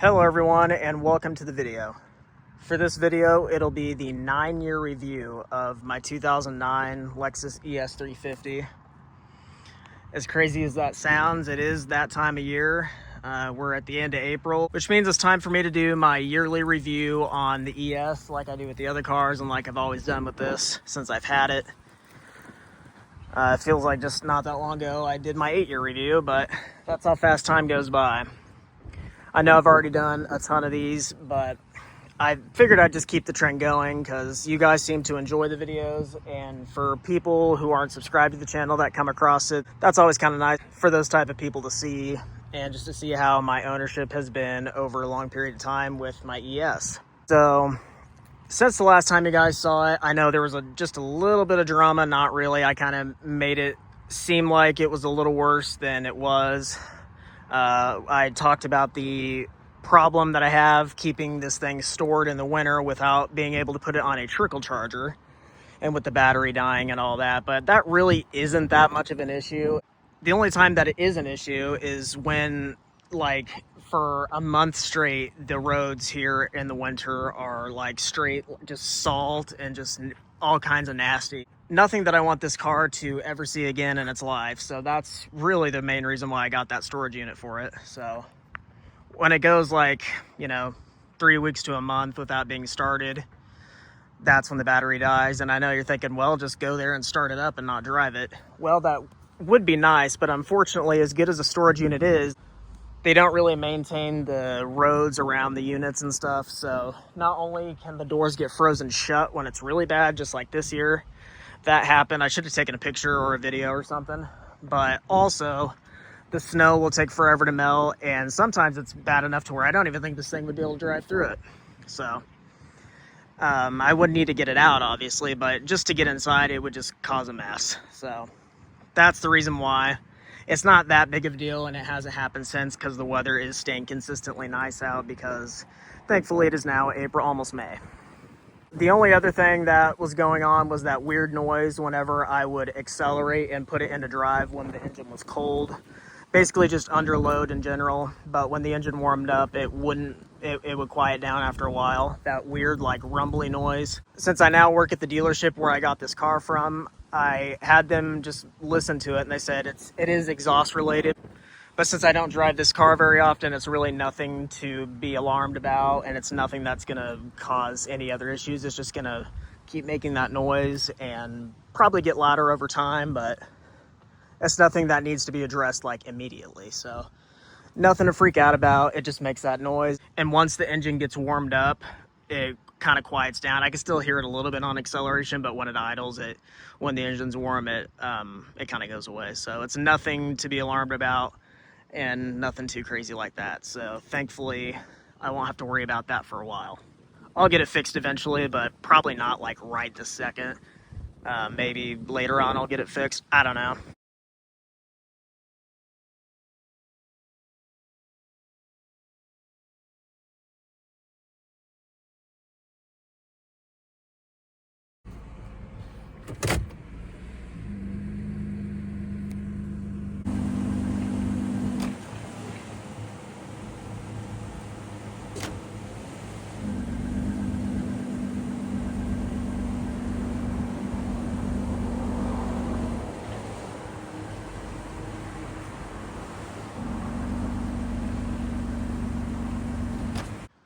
Hello everyone and welcome to the video. For this video, it'll be the 9-year review of my 2009 Lexus ES350. As crazy as that sounds, it is that time of year. We're at the end of April, which means it's time for me to do my yearly review on the ES like I do with the other cars and like I've always done with this since I've had it. It feels like just not that long ago I did my 8-year review, but that's how fast time goes by. I know I've already done a ton of these, but I figured I'd just keep the trend going because you guys seem to enjoy the videos, and for people who aren't subscribed to the channel that come across it, that's always kind of nice for those type of people to see, and just to see how my ownership has been over a long period of time with my ES. So since the last time you guys saw it, I know there was just a little bit of drama. Not really. I kind of made it seem like it was a little worse than it was. I talked about the problem that I have keeping this thing stored in the winter without being able to put it on a trickle charger and with the battery dying and all that, but that really isn't that much of an issue. The only time that it is an issue is when, like, for a month straight, the roads here in the winter are like straight just salt and just all kinds of nasty. Nothing that I want this car to ever see again in its life. So that's really the main reason why I got that storage unit for it. So when it goes like, 3 weeks to a month without being started, that's when the battery dies. And I know you're thinking, well, just go there and start it up and not drive it. Well, that would be nice, but unfortunately, as good as a storage unit is, they don't really maintain the roads around the units and stuff. So not only can the doors get frozen shut when it's really bad, just like this year, that happened. I should have taken a picture or a video or something, but also the snow will take forever to melt, and sometimes it's bad enough to where I don't even think this thing would be able to drive through it. So I wouldn't need to get it out, obviously, but just to get inside, it would just cause a mess. So that's the reason why. It's not that big of a deal, and it hasn't happened since because the weather is staying consistently nice out, because thankfully it is now April, almost May. The only other thing that was going on was that weird noise whenever I would accelerate and put it into drive when the engine was cold. Basically just under load in general, but when the engine warmed up, it would quiet down after a while. That weird, like, rumbly noise. Since I now work at the dealership where I got this car from, I had them just listen to it, and they said it is exhaust related. But since I don't drive this car very often, it's really nothing to be alarmed about, and it's nothing that's gonna cause any other issues. It's just gonna keep making that noise and probably get louder over time, but it's nothing that needs to be addressed like immediately. So nothing to freak out about. It just makes that noise. And once the engine gets warmed up, it kind of quiets down. I can still hear it a little bit on acceleration, but when it idles, when the engine's warm, it kind of goes away. So it's nothing to be alarmed about, and nothing too crazy like that. So thankfully, I won't have to worry about that for a while. I'll get it fixed eventually, but probably not like right this second. Maybe later on I'll get it fixed. I don't know.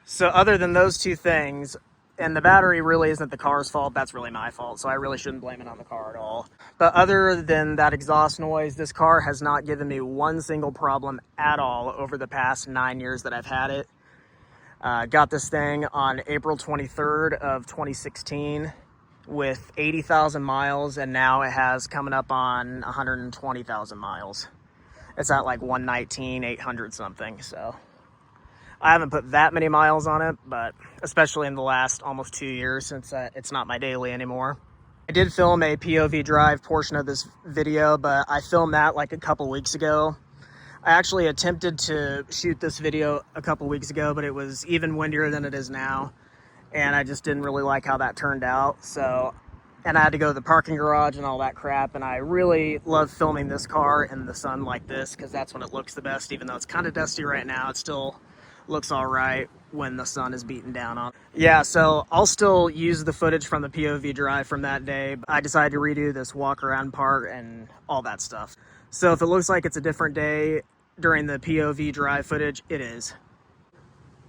So other than those two things, and the battery really isn't the car's fault, that's really my fault, so I really shouldn't blame it on the car at all. But other than that exhaust noise, this car has not given me one single problem at all over the past 9 years that I've had it. Got this thing on April 23rd of 2016 with 80,000 miles, and now it has coming up on 120,000 miles. It's at like 119, 800 something, so I haven't put that many miles on it, but especially in the last almost 2 years since it's not my daily anymore. I did film a POV drive portion of this video, but I filmed that like a couple weeks ago. I actually attempted to shoot this video a couple weeks ago, but it was even windier than it is now, and I just didn't really like how that turned out. So, and I had to go to the parking garage and all that crap, and I really love filming this car in the sun like this because that's when it looks the best. Even though it's kind of dusty right now, it still looks all right when the sun is beating down on it. Yeah, so I'll still use the footage from the POV drive from that day. I decided to redo this walk around part and all that stuff. So if it looks like it's a different day during the POV drive footage, it is.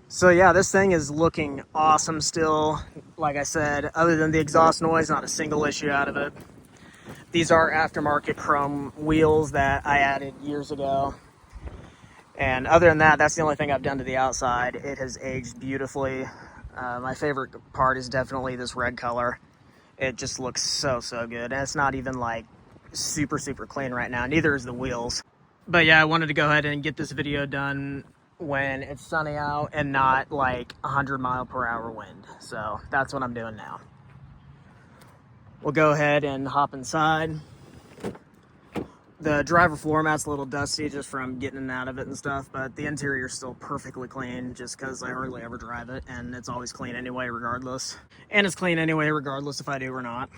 So yeah, this thing is looking awesome still. Like I said, other than the exhaust noise, not a single issue out of it. These are aftermarket chrome wheels that I added years ago. And other than that, that's the only thing I've done to the outside. It has aged beautifully. My favorite part is definitely this red color. It just looks so good. And it's not even like super clean right now. Neither is the wheels. But yeah, I wanted to go ahead and get this video done when it's sunny out and not like 100-mile-per-hour wind. So that's what I'm doing now. We'll go ahead and hop inside. The driver floor mat's a little dusty just from getting in and out of it and stuff, but the interior is still perfectly clean just because I hardly ever drive it, and it's always clean anyway regardless. And it's clean anyway regardless if I do or not.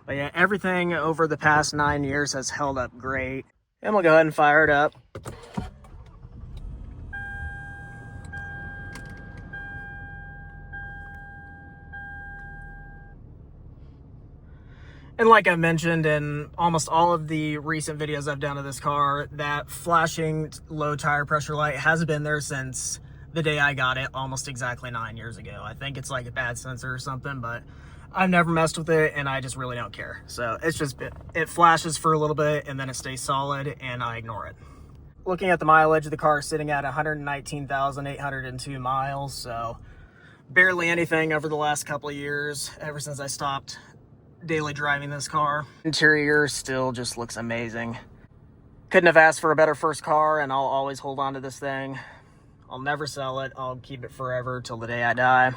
But yeah, everything over the past 9 years has held up great. And we'll go ahead and fire it up. And like I mentioned in almost all of the recent videos I've done of this car, that flashing low tire pressure light has been there since the day I got it, almost exactly 9 years ago. I think it's like a bad sensor or something, but I've never messed with it and I just really don't care. So it's just, it flashes for a little bit and then it stays solid and I ignore it. Looking at the mileage, the car is sitting at 119,802 miles. So barely anything over the last couple of years, ever since I stopped daily driving this car. Interior still just looks amazing. Couldn't have asked for a better first car, and I'll always hold on to this thing. I'll never sell it. I'll keep it forever till the day I die,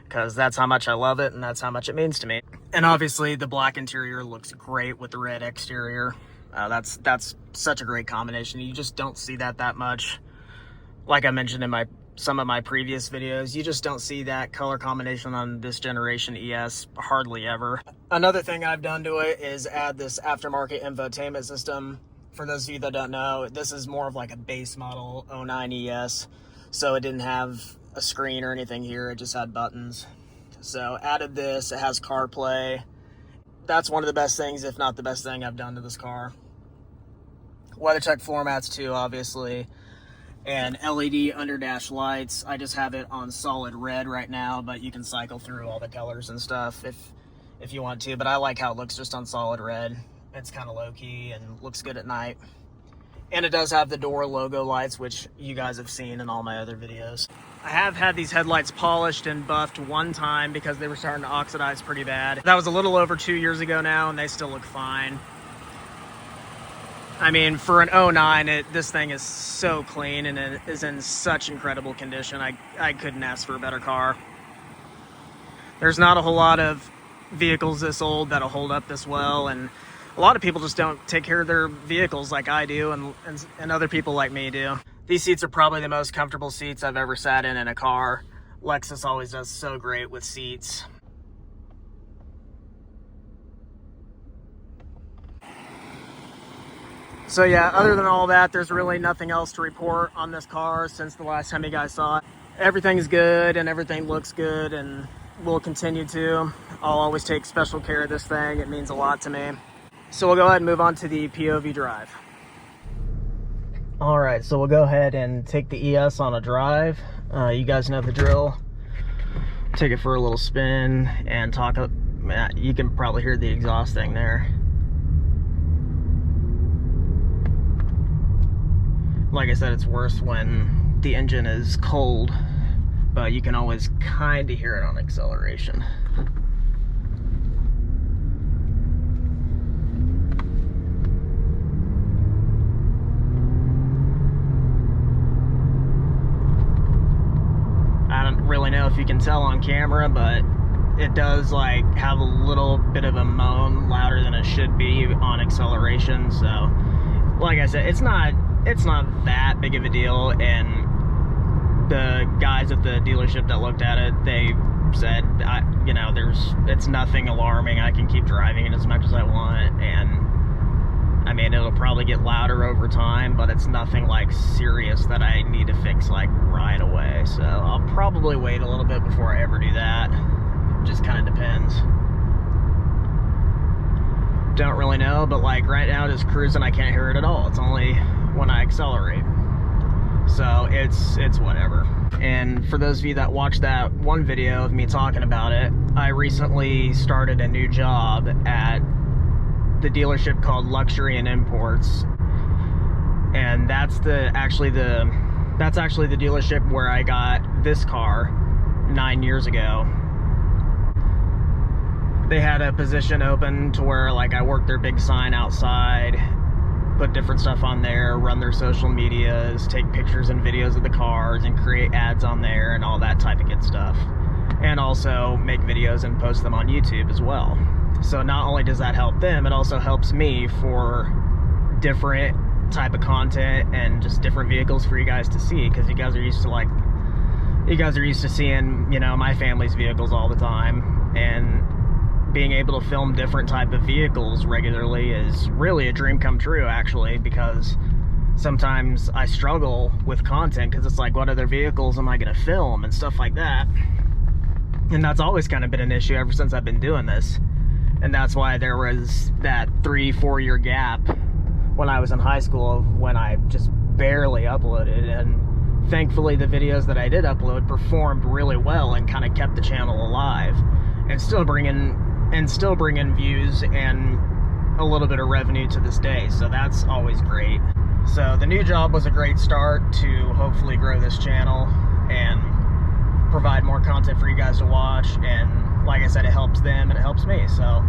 because that's how much I love it and that's how much it means to me. And obviously the black interior looks great with the red exterior. That's such a great combination. You just don't see that much. Like I mentioned in some of my previous videos, you just don't see that color combination on this generation ES hardly ever. Another thing I've done to it is add this aftermarket infotainment system. For those of you that don't know, this is more of like a base model 09 ES, so it didn't have a screen or anything here, it just had buttons. So added this, it has CarPlay. That's one of the best things, if not the best thing I've done to this car. WeatherTech floor mats too, obviously. And LED under dash lights. I just have it on solid red right now, but you can cycle through all the colors and stuff if you want to. But I like how it looks just on solid red. It's kind of low-key and looks good at night. And it does have the door logo lights, which you guys have seen in all my other videos. I have had these headlights polished and buffed one time because they were starting to oxidize pretty bad. That was a little over 2 years ago now, and they still look fine. I mean, for an 09, this thing is so clean and it is in such incredible condition. I couldn't ask for a better car. There's not a whole lot of vehicles this old that'll hold up this well, and a lot of people just don't take care of their vehicles like I do and other people like me do. These seats are probably the most comfortable seats I've ever sat in a car. Lexus always does so great with seats. So yeah, other than all that, there's really nothing else to report on this car since the last time you guys saw it. Everything's good and everything looks good and will continue to. I'll always take special care of this thing. It means a lot to me. So we'll go ahead and move on to the POV drive. All right, so we'll go ahead and take the ES on a drive. You guys know the drill. Take it for a little spin and talk up. You can probably hear the exhaust thing there. Like I said, it's worse when the engine is cold, but you can always kind of hear it on acceleration. I don't really know if you can tell on camera, but it does like have a little bit of a moan louder than it should be on acceleration. So like I said, it's not that big of a deal, and the guys at the dealership that looked at it, they said, you know, it's nothing alarming. I can keep driving it as much as I want, and I mean, it'll probably get louder over time, but it's nothing like serious that I need to fix like right away. So I'll probably wait a little bit before I ever do that. Just kind of depends. Don't really know, but like right now just cruising, I can't hear it at all. It's only when I accelerate. So it's whatever. And for those of you that watched that one video of me talking about it, I recently started a new job at the dealership called Luxury and Imports, and that's actually the dealership where I got this car 9 years ago. They had a position open to where like I worked their big sign outside, put different stuff on there, run their social medias, take pictures and videos of the cars and create ads on there and all that type of good stuff, and also make videos and post them on YouTube as well. So not only does that help them, it also helps me for different type of content and just different vehicles for you guys to see, because you guys are used to seeing, you know, my family's vehicles all the time, and being able to film different type of vehicles regularly is really a dream come true, actually, because sometimes I struggle with content because it's like, what other vehicles am I going to film and stuff like that. And that's always kind of been an issue ever since I've been doing this. And that's why there was that 3-4 year gap when I was in high school of when I just barely uploaded. And thankfully the videos that I did upload performed really well and kind of kept the channel alive and still bringing views and a little bit of revenue to this day. So that's always great. So the new job was a great start to hopefully grow this channel and provide more content for you guys to watch. And like I said, it helps them and it helps me. So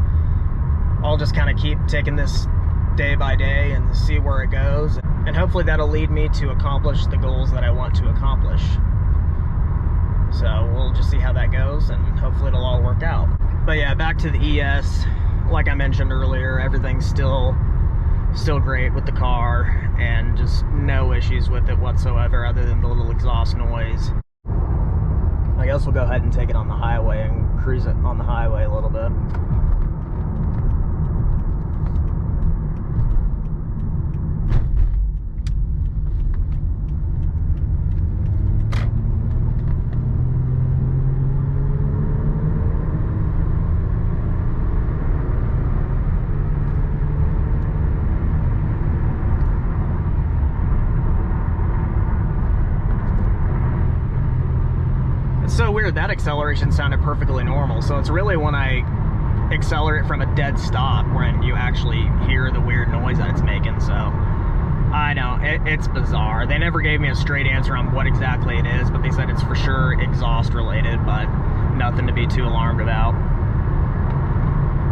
I'll just kind of keep taking this day by day and see where it goes. And hopefully that'll lead me to accomplish the goals that I want to accomplish. So we'll just see how that goes, and hopefully it'll all work out. But yeah, back to the ES. Like I mentioned earlier, everything's still great with the car, and just no issues with it whatsoever other than the little exhaust noise. I guess we'll go ahead and take it on the highway and cruise it on the highway a little bit. So weird, that acceleration sounded perfectly normal. So it's really when I accelerate from a dead stop when you actually hear the weird noise that it's making. So I know it's bizarre. They never gave me a straight answer on what exactly it is, but they said it's for sure exhaust related, but nothing to be too alarmed about.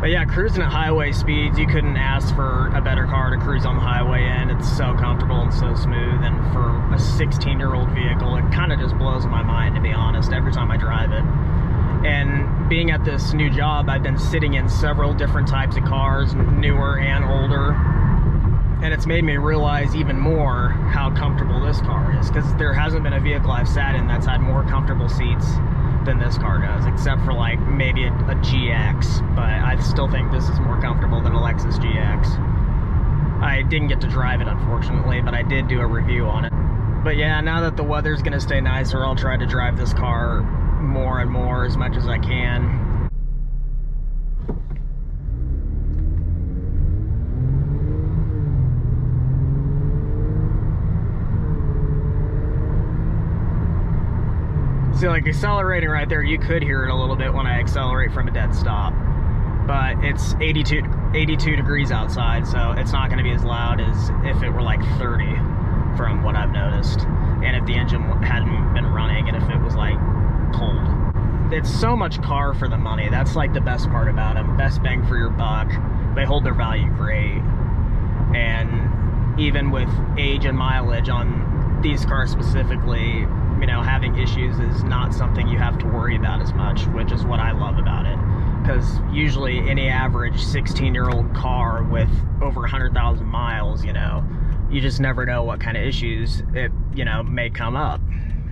But yeah, cruising at highway speeds, you couldn't ask for a better car to cruise on the highway in. It's so comfortable and so smooth, and for a 16-year-old vehicle, it kind of just blows my mind, to be honest, every time I drive it. And being at this new job, I've been sitting in several different types of cars, newer and older, and it's made me realize even more how comfortable this car is, because there hasn't been a vehicle I've sat in that's had more comfortable seats than this car does, except for like maybe a GX, but I still think this is more comfortable than a Lexus GX. I didn't get to drive it, unfortunately, but I did do a review on it. But yeah, now that the weather's gonna stay nicer, I'll try to drive this car more and more as much as I can. See, like accelerating right there, you could hear it a little bit when I accelerate from a dead stop, but it's 82 degrees outside, so it's not going to be as loud as if it were like 30 from what I've noticed, and if the engine hadn't been running and if it was like cold. It's so much car for the money. That's like the best part about them. Best bang for your buck. They hold their value great, and even with age and mileage on these cars specifically, you know, having issues is not something you have to worry about as much, which is what I love about it. Because usually any average 16-year-old car with over 100,000 miles, you know, you just never know what kind of issues it, you know, may come up.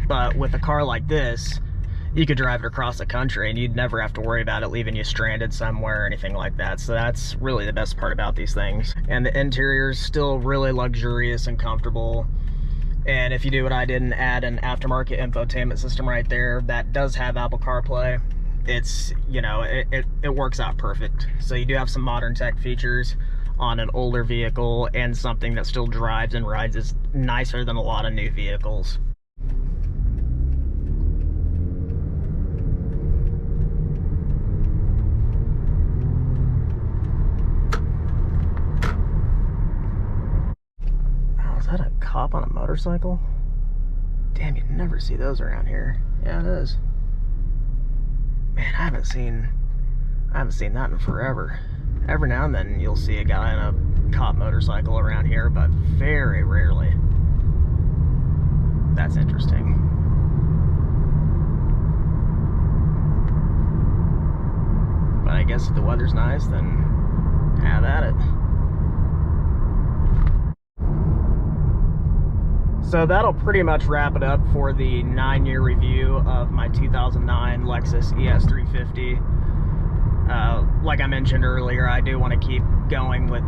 But with a car like this, you could drive it across the country and you'd never have to worry about it leaving you stranded somewhere or anything like that. So that's really the best part about these things. And the interior is still really luxurious and comfortable. And if you do what I did and add an aftermarket infotainment system right there that does have Apple CarPlay, it's, you know, it works out perfect. So you do have some modern tech features on an older vehicle, and something that still drives and rides is nicer than a lot of new vehicles. Oh, is that a cop on a motorcycle? Damn, you never see those around here. Yeah, it is. Man, I haven't seen that in forever. Every now and then you'll see a guy on a cop motorcycle around here, but very rarely. That's interesting. But I guess if the weather's nice, then have at it. So that'll pretty much wrap it up for the 9-year review of my 2009 Lexus ES350. Like I mentioned earlier, I do want to keep going with,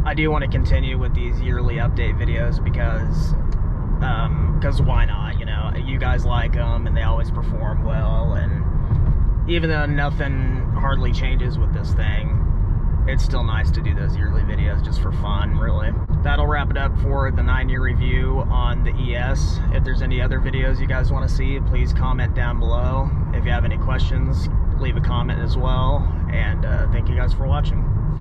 I do want to continue with these yearly update videos because why not, you know, you guys like them and they always perform well, and even though nothing hardly changes with this thing, it's still nice to do those yearly videos just for fun, really. That'll wrap it up for the 9-year review on the ES. If there's any other videos you guys want to see, please comment down below. If you have any questions, leave a comment as well. And thank you guys for watching.